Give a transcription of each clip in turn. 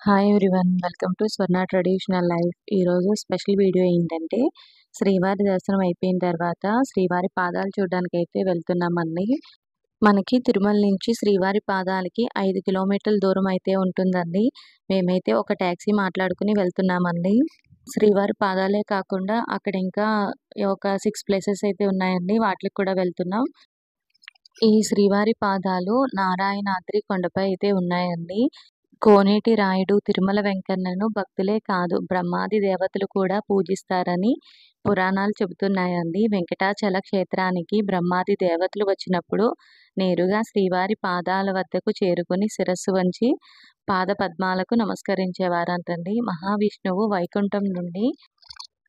Hi everyone, welcome to Swarna traditional life. ఈరోజు special video ఏంటంటే శ్రీవారి దర్శనం అయిపోయిన తర్వాత శ్రీవారి పాదాలు చూడడానికి అయితే వెళ్తున్నామండి. మనకి తిరుమల నుంచి శ్రీవారి పాదాలకి 5 కిలోమీటర్ల దూరం అయితే ఉంటుందండి. మేమైతే ఒక ట్యాక్సీ మాట్లాడుకుని వెళ్తున్నామండి. శ్రీవారి పాదాలే కాకుండా అక్కడ ఇంకా ఒక 6 ప్లేసెస్ అయితే ఉన్నాయండి. వాటికి కూడా వెళ్తున్నాం. ఈ శ్రీవారి పాదాలు నారాయణాద్రి కొండపై అయితే ఉన్నాయండి. కోనేటి రాయుడు తిరుమల వెంకన్నను భక్తులే కాదు బ్రహ్మాది దేవతలు కూడా పూజిస్తారని పురాణాలు చెబుతున్నాయండి. వెంకటాచల క్షేత్రానికి బ్రహ్మాది దేవతలు వచ్చినప్పుడు నేరుగా శ్రీవారి పాదాల వద్దకు చేరుకుని శిరస్సు వంచి పాద పద్మాలకు నమస్కరించేవారంటండి. మహావిష్ణువు వైకుంఠం నుండి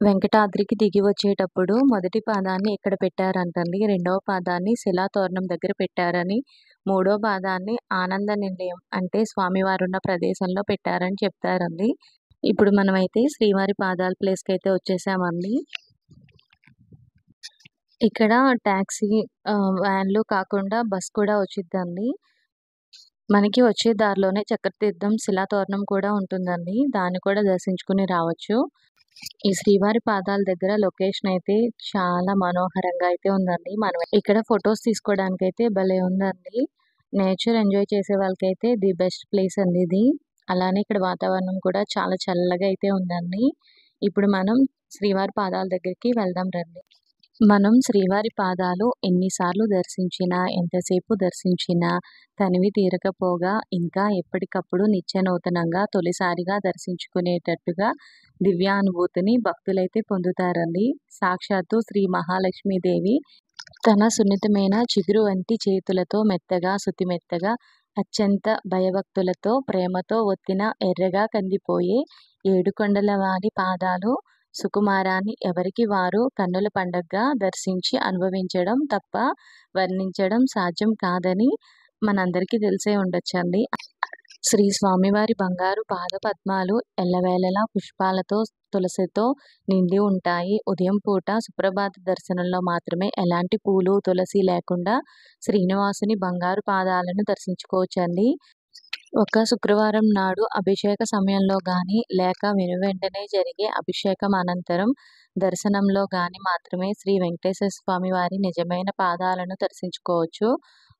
వెంకటాద్రికి దిగి వచ్చేటప్పుడు మొదటి పాదాన్ని ఇక్కడ పెట్టారంటండి. రెండవ పాదాన్ని శిలాతోరణం దగ్గర పెట్టారని, మూడో పాదాన్ని ఆనంద నిలయం అంటే స్వామివారు ఉన్న ప్రదేశంలో పెట్టారని చెప్తారండి. ఇప్పుడు మనమైతే శ్రీవారి పాదాల ప్లేస్కి అయితే వచ్చేసామండి. ఇక్కడ ట్యాక్సీ వ్యాన్లు కాకుండా బస్ కూడా వచ్చిద్దండి. మనకి వచ్చే దారిలోనే చక్రతీర్థం శిలాతోరణం కూడా ఉంటుందండి. దాన్ని కూడా దర్శించుకుని రావచ్చు. ఈ శ్రీవారి పాదాల దగ్గర లొకేషన్ అయితే చాలా మనోహరంగా అయితే ఉందండి. మనం ఇక్కడ ఫొటోస్ తీసుకోవడానికి అయితే భలే ఉందండి. నేచర్ ఎంజాయ్ చేసే వాళ్ళకైతే ది బెస్ట్ ప్లేస్ అండి ఇది. అలానే ఇక్కడ వాతావరణం కూడా చాలా చల్లగా అయితే ఉందండి. ఇప్పుడు మనం శ్రీవారి పాదాల దగ్గరికి వెళ్దాం రండి. మనం శ్రీవారి పాదాలు ఎన్నిసార్లు దర్శించినా, ఎంతసేపు దర్శించినా తనివి తీరకపోగా ఇంకా ఎప్పటికప్పుడు నిత్య నూతనంగా తొలిసారిగా దర్శించుకునేటట్టుగా దివ్యానుభూతిని భక్తులైతే పొందుతారండి. సాక్షాత్తు శ్రీ మహాలక్ష్మీదేవి తన సున్నితమైన చిగురు వంటి చేతులతో మెత్తగా శుతిమెత్తగా అత్యంత భయభక్తులతో ప్రేమతో ఒత్తిన ఎర్రగా కందిపోయే ఏడుకొండల వారి పాదాలు సుకుమారాన్ని ఎవరికి వారు కన్నుల పండగగా దర్శించి అనుభవించడం తప్ప వర్ణించడం సాధ్యం కాదని మనందరికీ తెలిసే ఉండొచ్చండి. శ్రీ స్వామివారి బంగారు పాద పద్మాలు ఎల్లవేళలా పుష్పాలతో తులసితో నిండి ఉంటాయి. ఉదయం పూట సుప్రభాత దర్శనంలో మాత్రమే ఎలాంటి పూలు తులసి లేకుండా శ్రీనివాసుని బంగారు పాదాలను దర్శించుకోవచ్చండి. ఒక శుక్రవారం నాడు అభిషేక సమయంలో కానీ లేక వెనువెంటనే జరిగే అభిషేకం అనంతరం దర్శనంలో కానీ మాత్రమే శ్రీ వెంకటేశ్వర స్వామి వారి నిజమైన పాదాలను దర్శించుకోవచ్చు.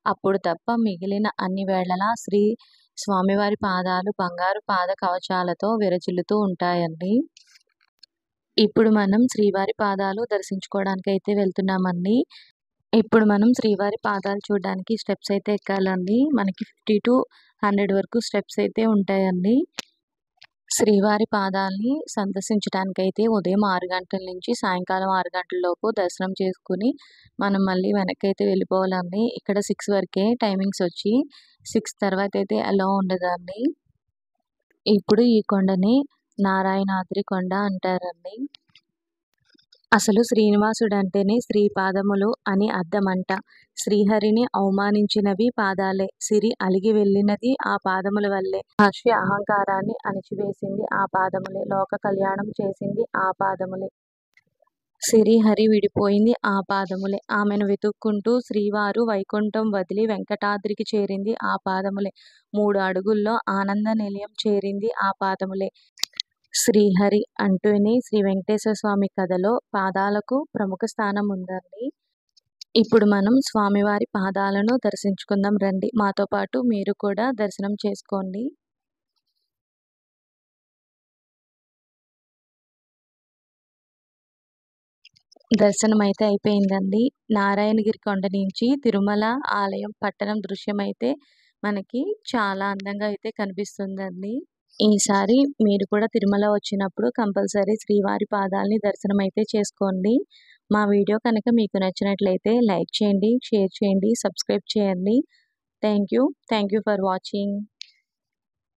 అప్పుడు తప్ప మిగిలిన అన్ని వేళలా శ్రీ స్వామివారి పాదాలు బంగారు పాద కవచాలతో విరజిల్లుతూ ఉంటాయండి. ఇప్పుడు మనం శ్రీవారి పాదాలు దర్శించుకోవడానికి అయితే వెళ్తున్నామండి. ఇప్పుడు మనం శ్రీవారి పాదాలు చూడడానికి స్టెప్స్ అయితే ఎక్కాలండి. మనకి 50 to 100 వరకు స్టెప్స్ అయితే ఉంటాయండి. శ్రీవారి పాదాలని సందర్శించడానికైతే ఉదయం 6 గంటల నుంచి సాయంకాలం 6 గంటల లోపు దర్శనం చేసుకుని మనం మళ్ళీ వెనక్కి అయితే వెళ్ళిపోవాలండి. ఇక్కడ 6 వరకే టైమింగ్స్ వచ్చి 6 తర్వాత అయితే అలో ఉండదండి. ఇప్పుడు ఈ కొండని నారాయణాద్రి కొండ అంటారండి. అసలు శ్రీనివాసుడు అంటేనే శ్రీపాదములు అని అర్థమంట. శ్రీహరిని అవమానించినవి పాదాలే. సిరి అలిగి వెళ్ళినది ఆ పాదముల వల్లే. మహర్షి అహంకారాన్ని అణిచివేసింది ఆ పాదములే. లోక కళ్యాణం చేసింది ఆ పాదములే. సిరిహరి విడిపోయింది ఆ పాదములే. ఆమెను వెతుక్కుంటూ శ్రీవారు వైకుంఠం వదిలి వెంకటాద్రికి చేరింది ఆ పాదములే. 3 అడుగుల్లో ఆనంద నిలయం చేరింది ఆ పాదములే. శ్రీహరి అంటూనే శ్రీ వెంకటేశ్వర స్వామి కథలో పాదాలకు ప్రముఖ స్థానం ఉందండి. ఇప్పుడు మనం స్వామివారి పాదాలను దర్శించుకుందాం రండి. మాతో పాటు మీరు కూడా దర్శనం చేసుకోండి. దర్శనం అయితే అయిపోయిందండి. నారాయణగిరి కొండ నుంచి తిరుమల ఆలయం పట్టణం దృశ్యం అయితే మనకి చాలా అందంగా అయితే కనిపిస్తుందండి. ఈసారి మీరు కూడా తిరుమల వచ్చినప్పుడు కంపల్సరీ శ్రీవారి పాదాలని దర్శనం అయితే చేసుకోండి. మా వీడియో కనుక మీకు నచ్చినట్లయితే లైక్ చేయండి, షేర్ చేయండి, సబ్స్క్రైబ్ చేయండి. Thank you for watching.